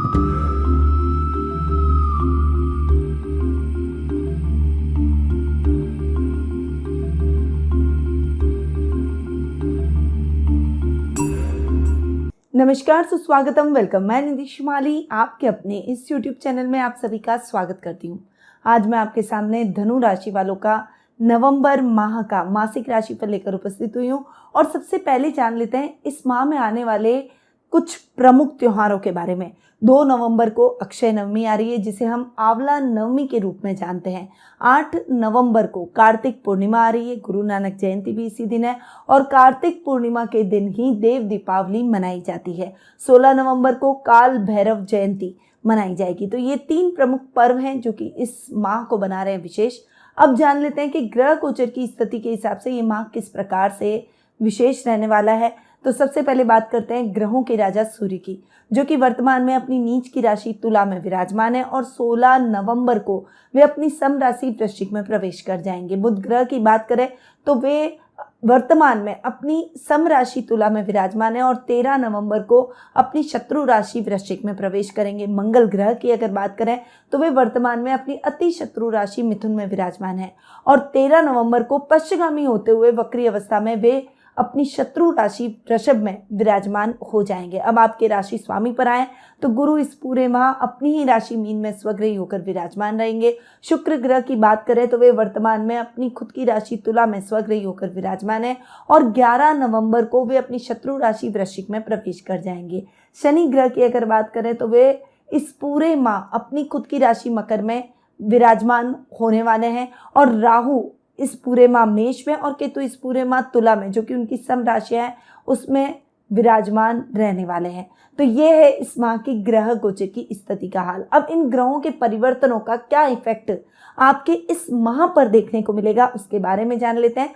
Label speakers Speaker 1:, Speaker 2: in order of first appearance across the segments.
Speaker 1: नमस्कार, सुस्वागतम, वेलकम। मैं निधि शुमाली आपके अपने इस YouTube चैनल में आप सभी का स्वागत करती हूँ। आज मैं आपके सामने धनु राशि वालों का नवंबर माह का मासिक राशिफल लेकर उपस्थित हुई हूँ। और सबसे पहले जान लेते हैं इस माह में आने वाले कुछ प्रमुख त्योहारों के बारे में। 2 नवंबर को अक्षय नवमी आ रही है, जिसे हम आंवला नवमी के रूप में जानते हैं। 8 नवंबर को कार्तिक पूर्णिमा आ रही है, गुरु नानक जयंती भी इसी दिन है और कार्तिक पूर्णिमा के दिन ही देव दीपावली मनाई जाती है। 16 नवंबर को काल भैरव जयंती मनाई जाएगी। तो ये 3 प्रमुख पर्व हैं जो कि इस माह को बना रहे हैं विशेष। अब जान लेते हैं कि ग्रह गोचर की स्थिति के हिसाब से ये माह किस प्रकार से विशेष रहने वाला है। तो सबसे पहले बात करते हैं ग्रहों के राजा सूर्य की, जो कि वर्तमान में अपनी नीच की राशि तुला में विराजमान है और 16 नवंबर को वे अपनी सम राशि वृश्चिक में प्रवेश कर जाएंगे। बुध ग्रह की बात करें तो वे वर्तमान में अपनी सम राशि तुला में विराजमान है और 13 नवंबर को अपनी शत्रु राशि वृश्चिक में प्रवेश करेंगे। मंगल ग्रह की अगर बात करें तो वे वर्तमान में अपनी अति शत्रु राशि मिथुन में विराजमान है और 13 नवंबर को पश्चिमगामी होते हुए वक्री अवस्था में वे अपनी शत्रु राशि वृषभ में विराजमान हो जाएंगे। अब आपके राशि स्वामी पर आए तो गुरु इस पूरे माह अपनी ही राशि मीन में स्वग्रही होकर विराजमान रहेंगे। शुक्र ग्रह की बात करें तो वे वर्तमान में अपनी खुद की राशि तुला में स्वग्रही होकर विराजमान है और 11 नवंबर को वे अपनी शत्रु राशि वृश्चिक में प्रवेश कर जाएंगे। शनि ग्रह की अगर बात करें तो वे इस पूरे माह अपनी खुद की राशि मकर में विराजमान होने वाले हैं और राहु इस पूरे माह मेष में और केतु इस पूरे माह तुला में, जो कि उनकी सम राशि है, उसमें विराजमान रहने वाले हैं। तो ये है इस माह की ग्रह गोचर की स्थिति का हाल। अब इन ग्रहों के परिवर्तनों का क्या इफेक्ट आपके इस माह पर देखने को मिलेगा उसके बारे में जान लेते हैं।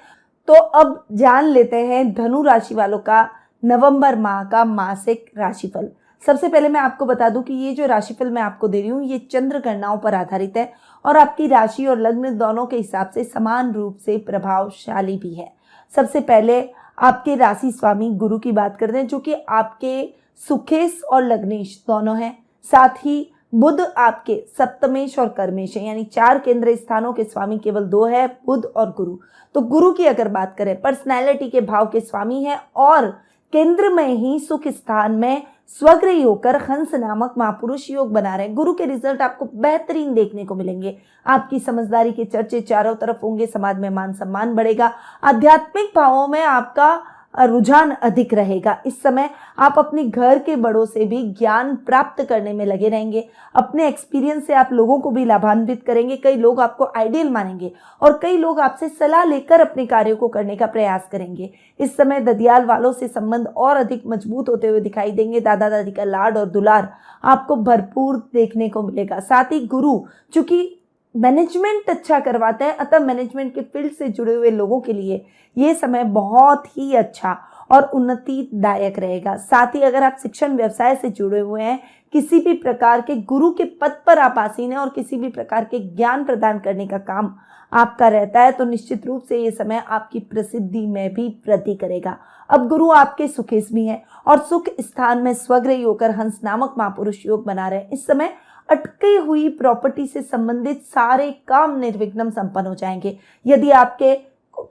Speaker 1: तो अब जान लेते हैं धनु राशि वालों का नवंबर माह का मासिक राशिफल। सबसे पहले मैं आपको बता दूं कि ये जो राशिफल मैं आपको दे रही हूँ ये चंद्र गणनाओं पर आधारित है और आपकी राशि और लग्न दोनों के हिसाब से समान रूप से प्रभावशाली भी है। सबसे पहले आपके राशि स्वामी गुरु की बात करते हैं, जो कि आपके सुखेश और लग्नेश दोनों हैं। साथ ही बुध आपके सप्तमेश और कर्मेश है, यानी 4 केंद्र स्थानों के स्वामी केवल 2 है, बुध और गुरु। तो गुरु की अगर बात करें पर्सनैलिटी के भाव के स्वामी है और केंद्र में ही सुख स्थान में स्वग्रही होकर हंस नामक महापुरुष योग बना रहे हैं। गुरु के रिजल्ट आपको बेहतरीन देखने को मिलेंगे। आपकी समझदारी के चर्चे चारों तरफ होंगे, समाज में मान सम्मान बढ़ेगा, आध्यात्मिक भावों में आपका रुझान अधिक रहेगा। इस समय आप अपने घर के बड़ों से भी ज्ञान प्राप्त करने में लगे रहेंगे। अपने एक्सपीरियंस से आप लोगों को भी लाभान्वित करेंगे। कई लोग आपको आइडियल मानेंगे और कई लोग आपसे सलाह लेकर अपने कार्यों को करने का प्रयास करेंगे। इस समय ददियाल वालों से संबंध और अधिक मजबूत होते हुए दिखाई देंगे। दादा दादी का लाड और दुलार आपको भरपूर देखने को मिलेगा। साथ ही गुरु चूंकि मैनेजमेंट अच्छा करवाते हैं, अतः मैनेजमेंट के फील्ड से जुड़े हुए लोगों के लिए ये समय बहुत ही अच्छा और उन्नतिदायक रहेगा। साथ ही अगर आप शिक्षण व्यवसाय से जुड़े हुए हैं, किसी भी प्रकार के गुरु के पद पर आप आसीन हैं और किसी भी प्रकार के ज्ञान प्रदान करने का काम आपका रहता है, तो निश्चित रूप से ये समय आपकी प्रसिद्धि में भी वृद्धि करेगा। अब गुरु आपके सुखेश भी हैं और सुख स्थान में स्वग्रही होकर हंस नामक महापुरुष योग बना रहे हैं। इस समय अटकी हुई प्रॉपर्टी से संबंधित सारे काम निर्विघ्न संपन्न हो जाएंगे। यदि आपके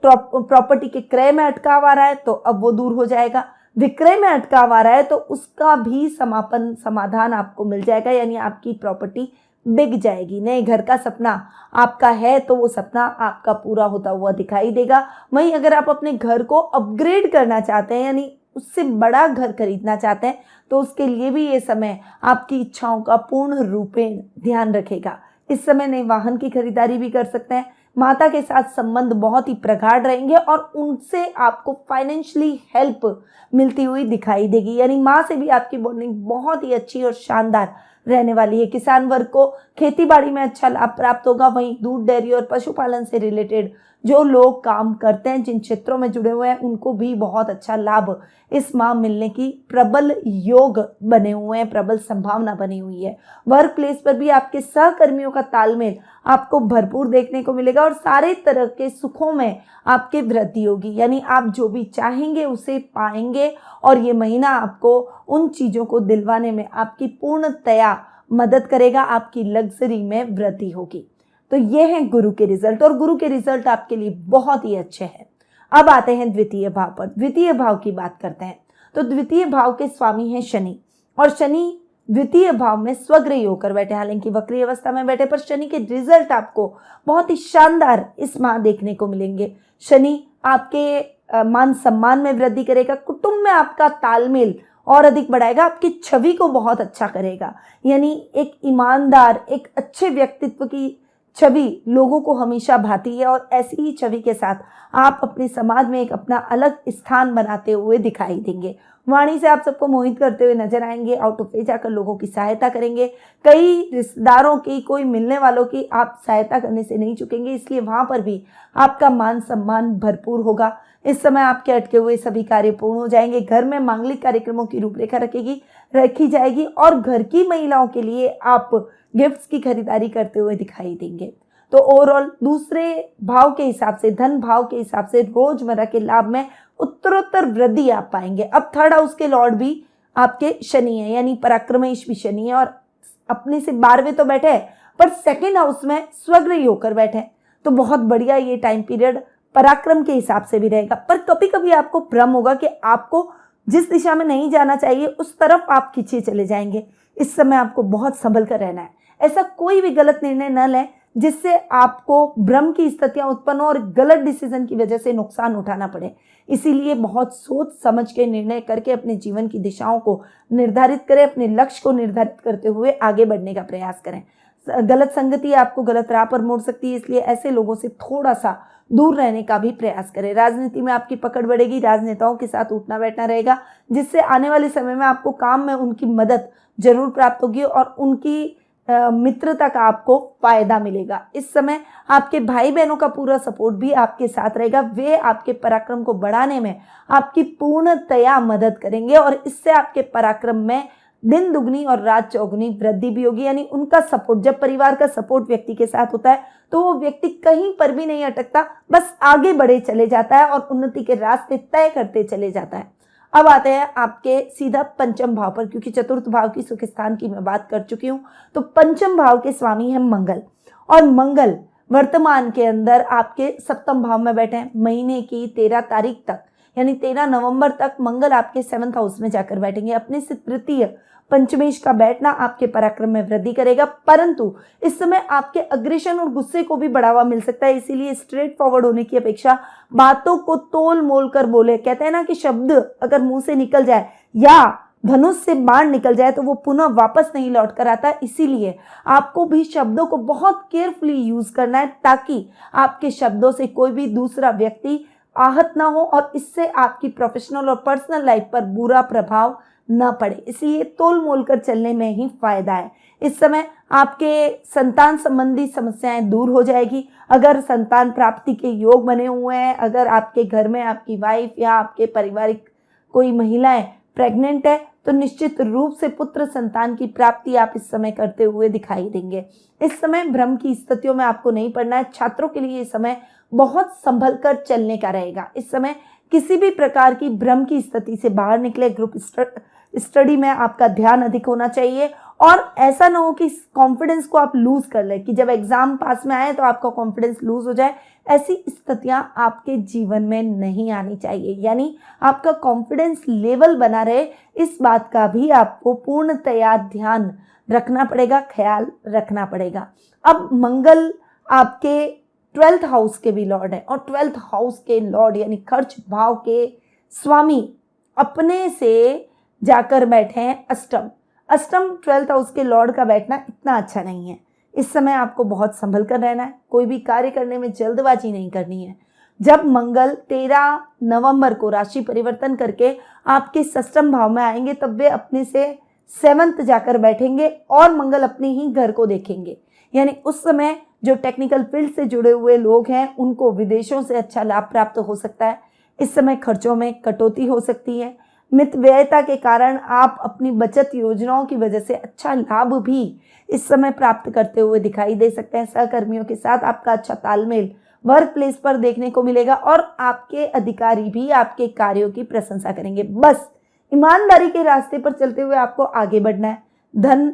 Speaker 1: प्रॉपर्टी के क्रय में अटकाव आ रहा है तो अब वो दूर हो जाएगा। विक्रय में अटकाव आ रहा है तो उसका भी समाधान आपको मिल जाएगा, यानी आपकी प्रॉपर्टी बिक जाएगी। नए घर का सपना आपका है तो वो सपना आपका पूरा होता हुआ दिखाई देगा। वहीं अगर आप अपने घर को अपग्रेड करना चाहते हैं, यानी उससे बड़ा घर खरीदना चाहते हैं, तो उसके लिए भी ये समय आपकी इच्छाओं का पूर्ण रूपेण ध्यान रखेगा। इस समय नए वाहन की खरीदारी भी कर सकते हैं। माता के साथ संबंध बहुत ही प्रगाढ़ रहेंगे और उनसे आपको फाइनेंशियली हेल्प मिलती हुई दिखाई देगी, यानी माँ से भी आपकी बॉन्डिंग बहुत ही अच्छी और शानदार रहने वाली है। किसान वर्ग को खेती बाड़ी में अच्छा लाभ प्राप्त होगा। वहीं दूध, डेयरी और पशुपालन से रिलेटेड जो लोग काम करते हैं, जिन क्षेत्रों में जुड़े हुए हैं, उनको भी बहुत अच्छा लाभ इस माह मिलने की प्रबल योग बने हुए हैं, प्रबल संभावना बनी हुई है। वर्क प्लेस पर भी आपके सहकर्मियों का तालमेल आपको भरपूर देखने को मिलेगा और सारे तरह के सुखों में आपके वृद्धि होगी, यानी आप जो भी चाहेंगे उसे पाएंगे और ये महीना आपको उन चीज़ों को दिलवाने में आपकी पूर्णतया मदद करेगा, आपकी लग्जरी में वृद्धि होगी। तो ये हैं गुरु के रिजल्ट और गुरु के रिजल्ट आपके लिए बहुत ही अच्छे हैं। अब आते हैं द्वितीय भाव पर। द्वितीय भाव की बात करते हैं तो द्वितीय भाव के स्वामी हैं शनि और शनि द्वितीय भाव में स्वग्रही होकर बैठे, हालांकि वक्री अवस्था में बैठे, पर शनि के रिजल्ट आपको बहुत ही शानदार इस माह देखने को मिलेंगे। शनि आपके मान सम्मान में वृद्धि करेगा, कुटुंब में आपका तालमेल और अधिक बढ़ाएगा, आपकी छवि को बहुत अच्छा करेगा, यानी एक ईमानदार, एक अच्छे व्यक्तित्व की छवि लोगों को हमेशा भाती है और ऐसी ही छवि के साथ आप अपने समाज में एक अपना अलग स्थान बनाते हुए दिखाई देंगे। वाणी से आप सबको मोहित करते हुए नजर आएंगे, आउट ऑफ वे जाकर लोगों की सहायता करेंगे, कई रिश्तेदारों की, कोई मिलने वालों की आप सहायता करने से नहीं चुकेंगे, इसलिए वहां पर भी आपका मान सम्मान भरपूर होगा। इस समय आपके अटके हुए सभी कार्य पूर्ण हो जाएंगे। घर में मांगलिक कार्यक्रमों की रूपरेखा रखी जाएगी और घर की महिलाओं के लिए आप गिफ्ट्स की खरीदारी करते हुए दिखाई देंगे। तो ओवरऑल दूसरे भाव के हिसाब से, धन भाव के हिसाब से रोजमर्रा के लाभ में उत्तरोत्तर वृद्धि आप पाएंगे। अब थर्ड हाउस के लॉर्ड भी आपके शनि है, यानी पराक्रमेश भी शनि है और अपने से 12वें तो बैठे हैं पर सेकेंड हाउस में स्वग्रही होकर बैठे हैं। तो बहुत बढ़िया ये टाइम पीरियड पराक्रम के हिसाब से भी रहेगा। पर कभी कभी आपको भ्रम होगा कि आपको जिस दिशा में नहीं जाना चाहिए उस तरफ आप खींचे चले जाएंगे। इस समय आपको बहुत संभल कर रहना है, ऐसा कोई भी गलत निर्णय न लें जिससे आपको भ्रम की स्थितियां उत्पन्न हो और गलत डिसीजन की वजह से नुकसान उठाना पड़े। इसीलिए बहुत सोच समझ के निर्णय करके अपने जीवन की दिशाओं को निर्धारित करें, अपने लक्ष्य को निर्धारित करते हुए आगे बढ़ने का प्रयास करें। गलत संगति आपको गलत राह पर मोड़ सकती है, इसलिए ऐसे लोगों से थोड़ा सा दूर रहने का भी प्रयास करें। राजनीति में आपकी पकड़ बढ़ेगी, राजनेताओं के साथ उठना बैठना रहेगा, जिससे आने वाले समय में आपको काम में उनकी मदद जरूर प्राप्त होगी और उनकी मित्रता का आपको फायदा मिलेगा। इस समय आपके भाई बहनों का पूरा सपोर्ट भी आपके साथ रहेगा, वे आपके पराक्रम को बढ़ाने में आपकी पूर्णतया मदद करेंगे और इससे आपके पराक्रम में दिन दुगनी और रात चौगुनी वृद्धि भी होगी, यानी उनका सपोर्ट, जब परिवार का सपोर्ट व्यक्ति के साथ होता है तो वो व्यक्ति कहीं पर भी नहीं अटकता, बस आगे बढ़े चले जाता है और उन्नति के रास्ते तय करते चले जाता है। अब आते हैं आपके सीधा पंचम भाव पर, क्योंकि चतुर्थ भाव की सुख स्थान की मैं बात कर चुकी हूँ। तो पंचम भाव के स्वामी है मंगल और मंगल वर्तमान के अंदर आपके सप्तम भाव में बैठे हैं। महीने की 13 तारीख तक, यानी 13 नवंबर तक मंगल आपके 7th हाउस में जाकर बैठेंगे। अपने से तृतीय पंचमेश का बैठना आपके पराक्रम में वृद्धि करेगा, परंतु इस समय आपके अग्रेशन और गुस्से को भी बढ़ावा मिल सकता है, इसीलिए स्ट्रेट फॉरवर्ड होने की अपेक्षा बातों को तोल मोल कर बोले। कहते हैं ना कि शब्द अगर मुंह से निकल जाए या धनुष से बाण निकल जाए तो वो पुनः वापस नहीं लौट कर आता, इसीलिए आपको भी शब्दों को बहुत केयरफुली यूज करना है ताकि आपके शब्दों से कोई भी दूसरा व्यक्ति आहत ना हो और इससे आपकी प्रोफेशनल और पर्सनल लाइफ पर बुरा प्रभाव न पड़े। इसलिए तोल मोल कर चलने में ही फायदा है। इस समय आपके संतान संबंधी समस्याएं दूर हो जाएगी। अगर संतान प्राप्ति के योग बने हुए हैं, अगर आपके घर में आपकी वाइफ या आपके पारिवारिक कोई महिलाएं प्रेग्नेंट है तो निश्चित रूप से पुत्र संतान की प्राप्ति आप इस समय करते हुए दिखाई देंगे। इस समय भ्रम की स्थितियों में आपको नहीं पड़ना है। छात्रों के लिए इस समय बहुत संभल कर चलने का रहेगा। इस समय किसी भी प्रकार की भ्रम की स्थिति से बाहर निकले। ग्रुप स्टडी में आपका ध्यान अधिक होना चाहिए और ऐसा ना हो कि कॉन्फिडेंस को आप लूज कर ले कि जब एग्जाम पास में आए तो आपका कॉन्फिडेंस लूज हो जाए। ऐसी स्थितियां आपके जीवन में नहीं आनी चाहिए, यानी आपका कॉन्फिडेंस लेवल बना रहे, इस बात का भी आपको पूर्णतया ध्यान रखना पड़ेगा, ख्याल रखना पड़ेगा। अब मंगल आपके 12th हाउस के भी लॉर्ड है और 12th हाउस के लॉर्ड यानी खर्च भाव के स्वामी अपने से जाकर बैठे हैं अष्टम। 12th हाउस के लॉर्ड का बैठना इतना अच्छा नहीं है। इस समय आपको बहुत संभल कर रहना है, कोई भी कार्य करने में जल्दबाजी नहीं करनी है। जब मंगल 13 नवंबर को राशि परिवर्तन करके आपके षष्ठम भाव में आएंगे तब वे अपने से 7th जाकर बैठेंगे और मंगल अपने ही घर को देखेंगे, यानी उस समय जो टेक्निकल फील्ड से जुड़े हुए लोग हैं उनको विदेशों से अच्छा लाभ प्राप्त हो सकता है। इस समय खर्चों में कटौती हो सकती है। मितव्ययता के कारण आप अपनी बचत योजनाओं की वजह से अच्छा लाभ भी इस समय प्राप्त करते हुए दिखाई दे सकते हैं। सहकर्मियों के साथ आपका अच्छा तालमेल वर्क प्लेस पर देखने को मिलेगा और आपके अधिकारी भी आपके कार्यों की प्रशंसा करेंगे। बस ईमानदारी के रास्ते पर चलते हुए आपको आगे बढ़ना है। धन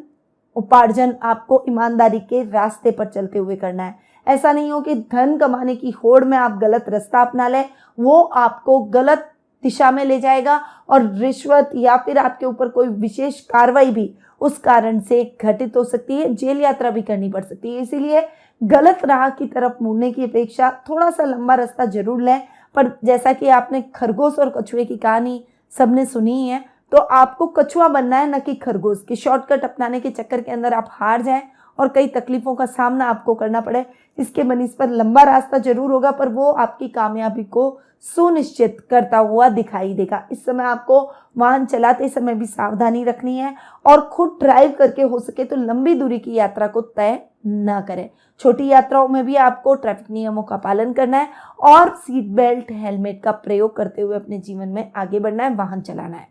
Speaker 1: उपार्जन आपको ईमानदारी के रास्ते पर चलते हुए करना है। ऐसा नहीं हो कि धन कमाने की होड़ में आप गलत रास्ता अपना लें, वो आपको गलत दिशा में ले जाएगा और रिश्वत या फिर आपके ऊपर कोई विशेष कार्रवाई भी उस कारण से घटित हो सकती है, जेल यात्रा भी करनी पड़ सकती है। इसीलिए गलत राह की तरफ मुड़ने की अपेक्षा थोड़ा सा लंबा रास्ता जरूर लें, पर जैसा कि आपने खरगोश और कछुए की कहानी सबने सुनी है, तो आपको कछुआ बनना है न कि खरगोश। कि शॉर्टकट अपनाने के चक्कर के अंदर आप हार जाएं और कई तकलीफों का सामना आपको करना पड़े। इसके बनिस पर लंबा रास्ता जरूर होगा, पर वो आपकी कामयाबी को सुनिश्चित करता हुआ दिखाई देगा। इस समय आपको वाहन चलाते समय भी सावधानी रखनी है और खुद ड्राइव करके हो सके तो लंबी दूरी की यात्रा को तय न करें। छोटी यात्राओं में भी आपको ट्रैफिक नियमों का पालन करना है और सीट बेल्ट, हेलमेट का प्रयोग करते हुए अपने जीवन में आगे बढ़ना है, वाहन चलाना है।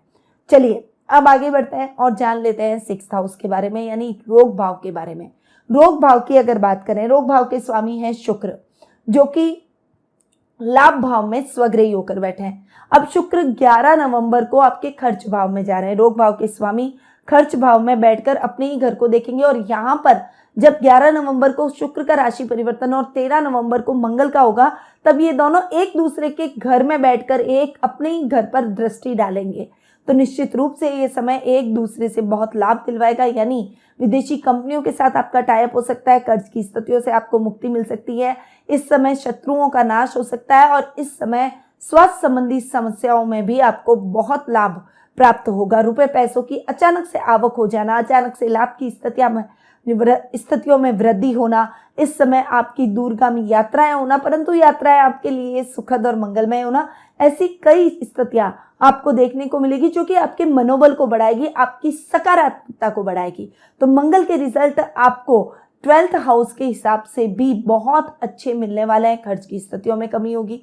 Speaker 1: चलिए अब आगे बढ़ते हैं और जान लेते हैं 6th हाउस के बारे में, यानी रोग भाव के बारे में। रोग भाव की अगर बात करें, रोग भाव के स्वामी हैं शुक्र, जो कि लाभ भाव में स्वग्रही होकर बैठे हैं। अब शुक्र 11 नवंबर को आपके खर्च भाव में जा रहे हैं। रोग भाव के स्वामी खर्च भाव में बैठकर अपने ही घर को देखेंगे और यहाँ पर जब 11 नवंबर को शुक्र का राशि परिवर्तन और 13 नवंबर को मंगल का होगा, तब ये दोनों एक दूसरे के घर में बैठकर एक अपने ही घर पर दृष्टि डालेंगे। तो निश्चित रूप से ये समय एक दूसरे से बहुत लाभ दिलवाएगा, यानी विदेशी कंपनियों के साथ आपका टाइप हो सकता है, कर्ज की स्थितियों से आपको मुक्ति मिल सकती है। इस समय शत्रुओं का नाश हो सकता है और इस समय स्वास्थ्य संबंधी समस्याओं में भी आपको बहुत लाभ प्राप्त होगा। रुपए पैसों की अचानक से आवक हो जाना, अचानक से लाभ की स्थितियों में वृद्धि होना, इस समय आपकी दूरगामी यात्राएं होना, परंतु यात्राएं आपके लिए सुखद और मंगलमय होना, ऐसी कई स्थितियां आपको देखने को मिलेगी जो कि आपके मनोबल को बढ़ाएगी, आपकी सकारात्मकता को बढ़ाएगी। तो मंगल के रिजल्ट आपको 12th हाउस के हिसाब से भी बहुत अच्छे मिलने वाले हैं। खर्च की स्थितियों में कमी होगी।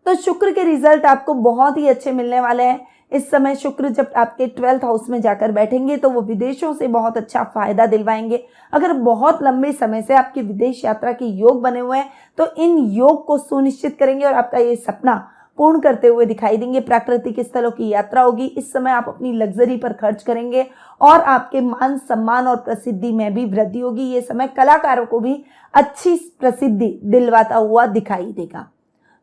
Speaker 1: तो शुक्र के रिजल्ट आपको बहुत ही अच्छे मिलने वाले हैं। इस समय शुक्र जब आपके 12th हाउस में जाकर बैठेंगे तो वो विदेशों से बहुत अच्छा फायदा दिलवाएंगे। अगर बहुत लंबे समय से आपके विदेश यात्रा के योग बने हुए हैं तो इन योग को सुनिश्चित करेंगे और आपका ये सपना पूर्ण करते हुए दिखाई देंगे। प्राकृतिक स्थलों की यात्रा होगी। इस समय आप अपनी लग्जरी पर खर्च करेंगे और आपके मान सम्मान और प्रसिद्धि में भी वृद्धि होगी। ये समय कलाकारों को भी अच्छी प्रसिद्धि दिलवाता हुआ दिखाई देगा।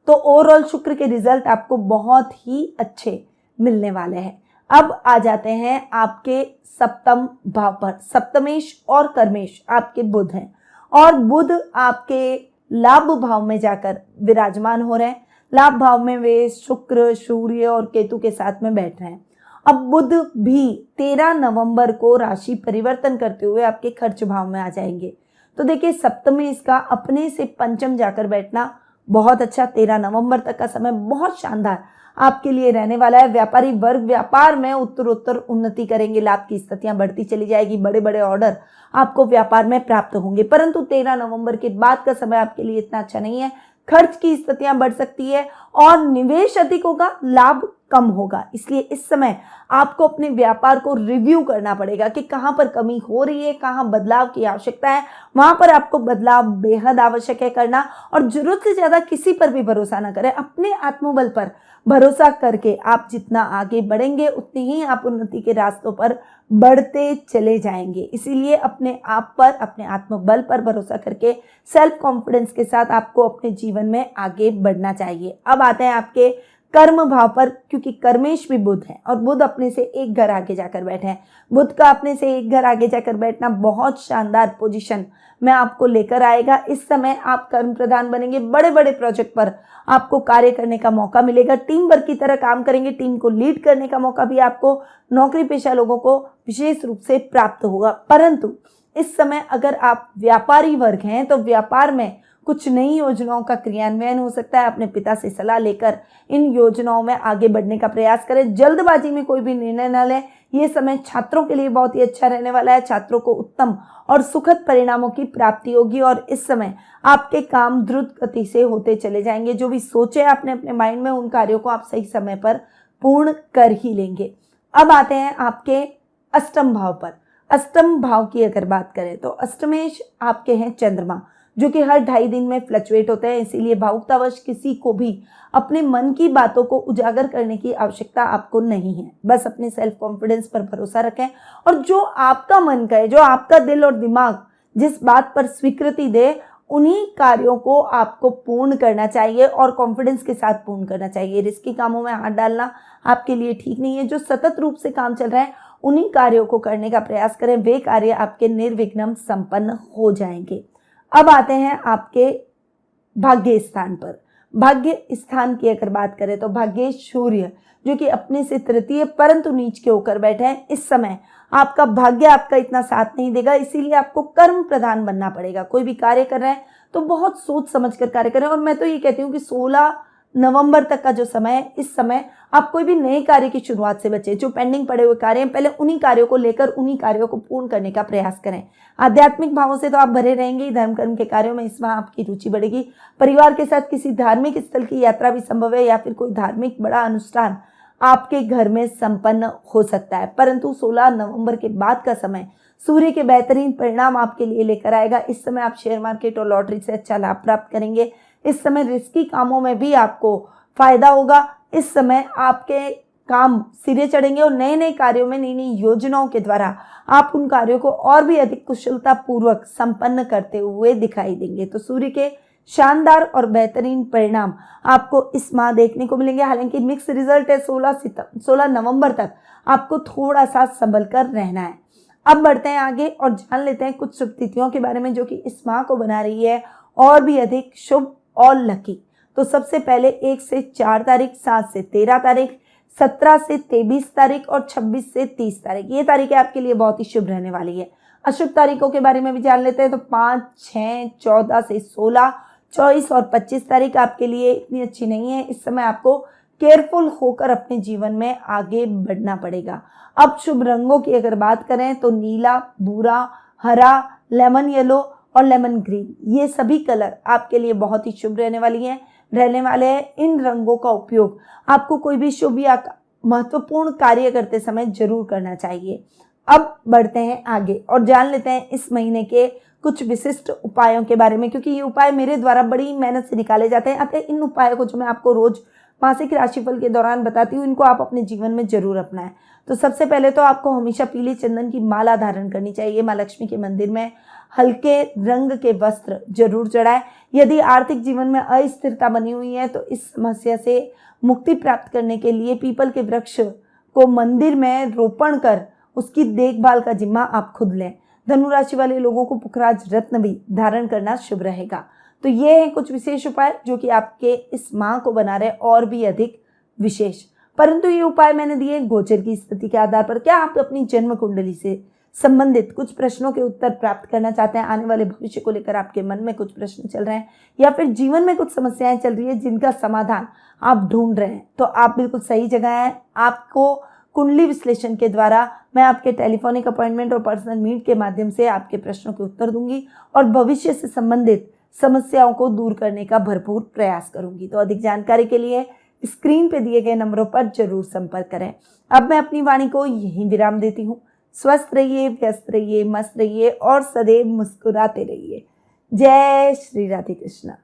Speaker 1: तो ओवरऑल शुक्र के रिजल्ट आपको बहुत ही अच्छे मिलने वाले हैं। अब आ जाते हैं आपके सप्तम भाव पर। सप्तमेश और कर्मेश आपके बुध हैं और बुध आपके लाभ भाव में जाकर विराजमान हो रहे हैं। लाभ भाव में वे शुक्र, सूर्य और केतु के साथ में बैठ रहे हैं। अब बुध भी 13 नवंबर को राशि परिवर्तन करते हुए आपके खर्च भाव में आ जाएंगे। तो देखिए सप्तमेश का अपने से पंचम जाकर बैठना बहुत अच्छा। 13 नवंबर तक का समय बहुत शानदार आपके लिए रहने वाला है। व्यापारी वर्ग व्यापार में उत्तरोत्तर उन्नति करेंगे। लाभ की स्थितियां बढ़ती चली जाएगी। बड़े बड़े ऑर्डर आपको व्यापार में प्राप्त होंगे। परंतु 13 नवंबर के बाद का समय आपके लिए इतना अच्छा नहीं है। खर्च की स्थितियां बढ़ सकती है और निवेश अधिक होगा, लाभ कम होगा। इसलिए इस समय आपको अपने व्यापार को रिव्यू करना पड़ेगा कि कहां पर कमी हो रही है, कहां बदलाव की आवश्यकता है। वहां पर आपको बदलाव बेहद आवश्यक है करना। और जरूरत से ज्यादा किसी पर भी भरोसा ना करें। अपने आत्मबल पर भरोसा करके आप जितना आगे बढ़ेंगे उतनी ही आप उन्नति के रास्तों पर बढ़ते चले जाएंगे। इसीलिए अपने आप पर, अपने आत्मबल पर भरोसा करके सेल्फ कॉन्फिडेंस के साथ आपको अपने जीवन में आगे बढ़ना चाहिए। अब आते हैं आपके कर्म भाव पर, क्योंकि कर्मेश भी बुध है और बुध अपने से एक घर आगे जाकर बैठे हैं। बुध का अपने से एक घर आगे जाकर बैठना बहुत शानदार पोजीशन में आपको लेकर आएगा। इस समय आप कर्म प्रधान बनेंगे। बड़े बड़े प्रोजेक्ट पर आपको कार्य करने का मौका मिलेगा। टीम वर्क की तरह काम करेंगे। टीम को लीड करने का मौका भी आपको नौकरी पेशा लोगों को विशेष रूप से प्राप्त होगा। परंतु इस समय अगर आप व्यापारी वर्ग हैं तो व्यापार में कुछ नई योजनाओं का क्रियान्वयन हो सकता है। अपने पिता से सलाह लेकर इन योजनाओं में आगे बढ़ने का प्रयास करें। जल्दबाजी में कोई भी निर्णय न लें। ये समय छात्रों के लिए बहुत ही अच्छा रहने वाला है। छात्रों को उत्तम और सुखद परिणामों की प्राप्ति होगी और इस समय आपके काम द्रुत गति से होते चले जाएंगे। जो भी सोचे आपने अपने माइंड में, उन कार्यों को आप सही समय पर पूर्ण कर ही लेंगे। अब आते हैं आपके अष्टम भाव पर। अष्टम भाव की अगर बात करें तो अष्टमेश आपके हैं चंद्रमा, जो कि हर 2.5 दिन में फ्लक्चुएट होते हैं। इसीलिए भावुकतावश किसी को भी अपने मन की बातों को उजागर करने की आवश्यकता आपको नहीं है। बस अपने सेल्फ कॉन्फिडेंस पर भरोसा रखें और जो आपका मन कहे, जो आपका दिल और दिमाग जिस बात पर स्वीकृति दे, उन्हीं कार्यों को आपको पूर्ण करना चाहिए और कॉन्फिडेंस के साथ पूर्ण करना चाहिए। रिस्की कामों में हाथ डालना आपके लिए ठीक नहीं है। जो सतत रूप से काम चल रहा है, उन्हीं कार्यों को करने का प्रयास करें। वे कार्य आपके निर्विघ्न संपन्न हो जाएंगे। अब आते हैं आपके भाग्य स्थान पर। भाग्य स्थान की अगर बात करें तो भाग्य सूर्य, जो कि अपने से तृतीय परंतु नीच के होकर बैठे हैं। इस समय आपका भाग्य आपका इतना साथ नहीं देगा, इसीलिए आपको कर्म प्रधान बनना पड़ेगा। कोई भी कार्य कर रहे हैं तो बहुत सोच समझ कर कार्य करें। और मैं तो ये कहती हूँ कि 16 नवंबर तक का जो समय है, इस समय आप कोई भी नए कार्य की शुरुआत से बचें। जो पेंडिंग पड़े हुए कार्य हैं, पहले उन्हीं कार्यों को लेकर उन्हीं कार्यों को पूर्ण करने का प्रयास करें। आध्यात्मिक भावों से तो आप भरे रहेंगे, धर्म कर्म के कार्यों में इस माह आपकी रुचि बढ़ेगी। परिवार के साथ किसी धार्मिक स्थल की यात्रा भी संभव है या फिर कोई धार्मिक बड़ा अनुष्ठान आपके घर में संपन्न हो सकता है। परंतु 16 नवंबर के बाद का समय सूर्य के बेहतरीन परिणाम आपके लिए लेकर आएगा। इस समय आप शेयर मार्केट और लॉटरी से अच्छा लाभ प्राप्त करेंगे। इस समय रिस्की कामों में भी आपको फायदा होगा। इस समय आपके काम सिरे चढ़ेंगे और नए नए कार्यों में, नई नई योजनाओं के द्वारा आप उन कार्यों को और भी अधिक कुशलता पूर्वक संपन्न करते हुए दिखाई देंगे। तो सूर्य के शानदार और बेहतरीन परिणाम आपको इस माह देखने को मिलेंगे। हालांकि मिक्स रिजल्ट है। 16 नवंबर तक आपको थोड़ा सा संभल कर रहना है। अब बढ़ते हैं आगे और जान लेते हैं कुछ शुभ तिथियों के बारे में, जो कि इस माह को बना रही है और भी अधिक शुभ और लकी। तो सबसे पहले 1 से 4 तारीख, 7 से 13 तारीख, 17 से 23 तारीख और 26 से 30 तारीख, ये तारीखें आपके लिए बहुत ही शुभ रहने वाली है। अशुभ तारीखों के बारे में भी जान लेते हैं। तो 5, 6, 14 से 16, 24 और 25 तारीख आपके लिए इतनी अच्छी नहीं है। इस समय आपको केयरफुल होकर अपने जीवन में आगे बढ़ना पड़ेगा। अब शुभ रंगों की अगर बात करें तो नीला, भूरा, हरा, लेमन येलो और लेमन ग्रीन, ये सभी कलर आपके लिए बहुत ही शुभ रहने वाले हैं। इन रंगों का उपयोग आपको कोई भी शुभ या महत्वपूर्ण कार्य करते समय जरूर करना चाहिए। अब बढ़ते हैं आगे और जान लेते हैं इस महीने के कुछ विशिष्ट उपायों के बारे में, क्योंकि ये उपाय मेरे द्वारा बड़ी मेहनत से निकाले जाते हैं। अतः इन उपायों को जो मैं आपको रोज मासिक राशिफल के दौरान बताती हूँ, इनको आप अपने जीवन में जरूर अपनाएं। तो सबसे पहले तो आपको हमेशा पीले चंदन की माला धारण करनी चाहिए। माँ लक्ष्मी के मंदिर में हल्के रंग के वस्त्र जरूर चढ़ाएं। यदि आर्थिक जीवन में अस्थिरता बनी हुई है तो इस समस्या से मुक्ति प्राप्त करने के लिए पीपल के वृक्ष को मंदिर में रोपण कर उसकी देखभाल का जिम्मा आप खुद लें। धनु राशि वाले लोगों को पुखराज रत्न भी धारण करना शुभ रहेगा। तो ये हैं कुछ विशेष उपाय जो कि आपके इस माह को बना रहे और भी अधिक विशेष। परंतु ये उपाय मैंने दिए गोचर की स्थिति के आधार पर। क्या आप अपनी जन्म कुंडली से संबंधित कुछ प्रश्नों के उत्तर प्राप्त करना चाहते हैं? आने वाले भविष्य को लेकर आपके मन में कुछ प्रश्न चल रहे हैं या फिर जीवन में कुछ समस्याएं चल रही है जिनका समाधान आप ढूंढ रहे हैं, तो आप बिल्कुल सही जगह हैं। आपको कुंडली विश्लेषण के द्वारा मैं आपके टेलीफोनिक अपॉइंटमेंट और पर्सनल मीट के माध्यम से आपके प्रश्नों के उत्तर दूंगी और भविष्य से संबंधित समस्याओं को दूर करने का भरपूर प्रयास करूंगी। तो अधिक जानकारी के लिए स्क्रीन पे दिए गए नंबरों पर जरूर संपर्क करें। अब मैं अपनी वाणी को यहीं विराम देती हूँ। स्वस्थ रहिए, व्यस्त रहिए, मस्त रहिए और सदैव मुस्कुराते रहिए। जय श्री राधे कृष्णा।